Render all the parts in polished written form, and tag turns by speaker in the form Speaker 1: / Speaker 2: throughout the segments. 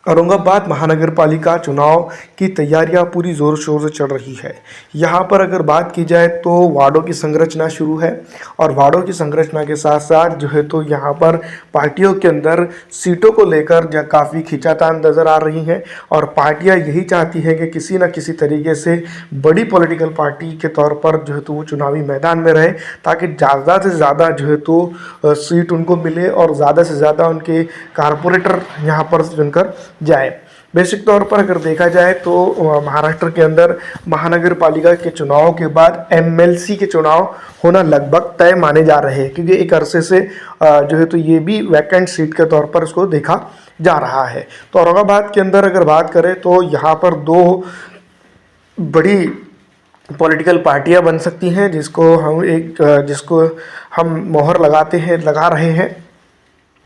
Speaker 1: औरंगाबाद महानगर पालिका चुनाव की तैयारियां पूरी ज़ोर शोर से चल रही है। यहाँ पर अगर बात की जाए तो वार्डों की संरचना शुरू है और वार्डों की संरचना के साथ साथ जो है तो यहाँ पर पार्टियों के अंदर सीटों को लेकर काफ़ी खींचातान नज़र आ रही है और पार्टियाँ यही चाहती हैं कि किसी न किसी तरीके से बड़ी पॉलिटिकल पार्टी के तौर पर जो है तो वो चुनावी मैदान में रहे, ताकि ज़्यादा से ज़्यादा जो है तो सीट उनको मिले और ज़्यादा से ज़्यादा उनके कारपोरेटर यहाँ पर चुनकर जाए। बेसिक तौर पर अगर देखा जाए तो महाराष्ट्र के अंदर महानगर पालिका के चुनाव के बाद एमएलसी के चुनाव होना लगभग तय माने जा रहे हैं, क्योंकि एक अरसे से जो है तो ये भी वैकेंट सीट के तौर पर इसको देखा जा रहा है। तो औरंगाबाद के अंदर अगर बात करें तो यहाँ पर दो बड़ी पॉलिटिकल पार्टियां बन सकती हैं, जिसको हम मोहर लगा रहे हैं।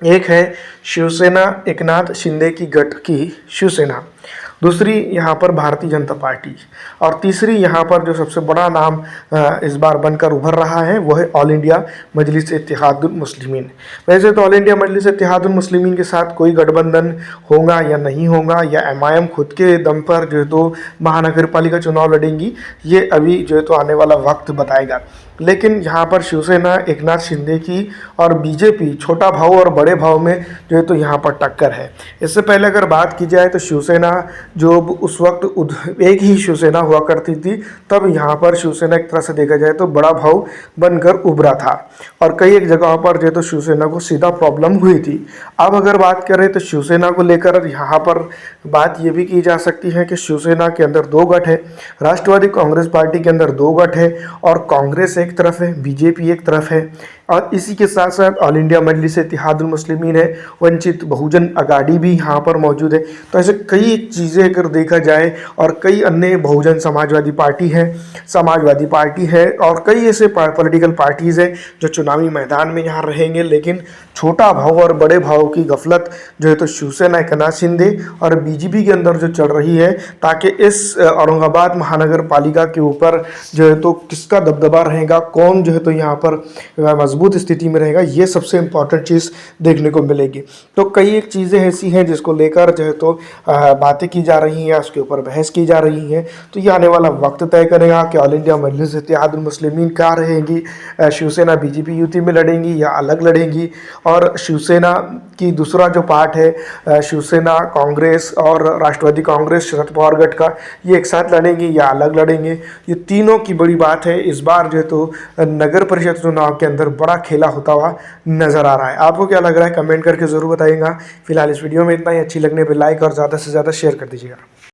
Speaker 1: एक है शिवसेना एकनाथ शिंदे की गठ की शिवसेना, दूसरी यहाँ पर भारतीय जनता पार्टी और तीसरी यहाँ पर जो सबसे बड़ा नाम इस बार बनकर उभर रहा है वो है ऑल इंडिया मजलिस इत्तेहादुल मुस्लिमीन। वैसे तो ऑल इंडिया मजलिस इत्तेहादुल मुस्लिमीन के साथ कोई गठबंधन होगा या नहीं होगा, या एमआईएम खुद के दम पर जो है तो महानगर पालिका चुनाव लड़ेंगी, ये अभी जो है तो आने वाला वक्त बताएगा। लेकिन यहाँ पर शिवसेना एकनाथ शिंदे की और बीजेपी छोटा भाव और बड़े भाव में जो है तो यहाँ पर टक्कर है। इससे पहले अगर बात की जाए तो शिवसेना जो उस वक्त एक ही शिवसेना हुआ करती थी, तब यहाँ पर शिवसेना एक तरह से देखा जाए तो बड़ा भाव बनकर उभरा था और कई एक जगहों पर जो है तो शिवसेना को सीधा प्रॉब्लम हुई थी। अब अगर बात करें तो शिवसेना को लेकर यहाँ पर बात ये भी की जा सकती है कि शिवसेना के अंदर दो गठ है, राष्ट्रवादी कांग्रेस पार्टी के अंदर दो गठ है और कांग्रेस एक तरफ है, बीजेपी एक तरफ है और इसी के साथ साथ ऑल इंडिया मजलिस इत्तेहादुल मुस्लिमीन है, वंचित बहुजन अगाड़ी भी यहाँ पर मौजूद है। तो ऐसे कई चीज़ें अगर देखा जाए और कई अन्य बहुजन समाजवादी पार्टी है और कई ऐसे पॉलिटिकल पार्टीज़ हैं जो चुनावी मैदान में यहाँ रहेंगे, लेकिन छोटा भाव और बड़े भाव की गफलत जो है तो शिवसेना एकनाथ शिंदे और बीजेपी के अंदर जो चल रही है, ताकि इस औरंगाबाद महानगर पालिका के ऊपर जो है तो किसका दबदबा रहेगा, कौन जो है तो यहाँ पर मजबूत स्थिति में रहेगा, ये सबसे इम्पॉर्टेंट चीज़ देखने को मिलेगी। तो कई एक चीज़ें ऐसी हैं जिसको लेकर जो है तो बातें की जा रही हैं, उसके ऊपर बहस की जा रही हैं। तो ये आने वाला वक्त तय करेगा कि ऑल इंडिया मजलिस इत्तेहादुल मुस्लिमीन क्या रहेंगी, शिवसेना बीजेपी युति में लड़ेंगी या अलग लड़ेंगी, और शिवसेना की दूसरा जो पार्ट है शिवसेना कांग्रेस और राष्ट्रवादी कांग्रेस शरद पवार गठ का, ये एक साथ लड़ेंगे या अलग लड़ेंगे। ये तीनों की बड़ी बात है। इस बार जो है तो नगर परिषद चुनाव के अंदर बड़ा खेला होता हुआ नजर आ रहा है। आपको क्या लग रहा है कमेंट करके ज़रूर बताइएगा। फिलहाल इस वीडियो में इतना ही। अच्छी लगने पर लाइक और ज़्यादा से ज़्यादा शेयर कर दीजिएगा।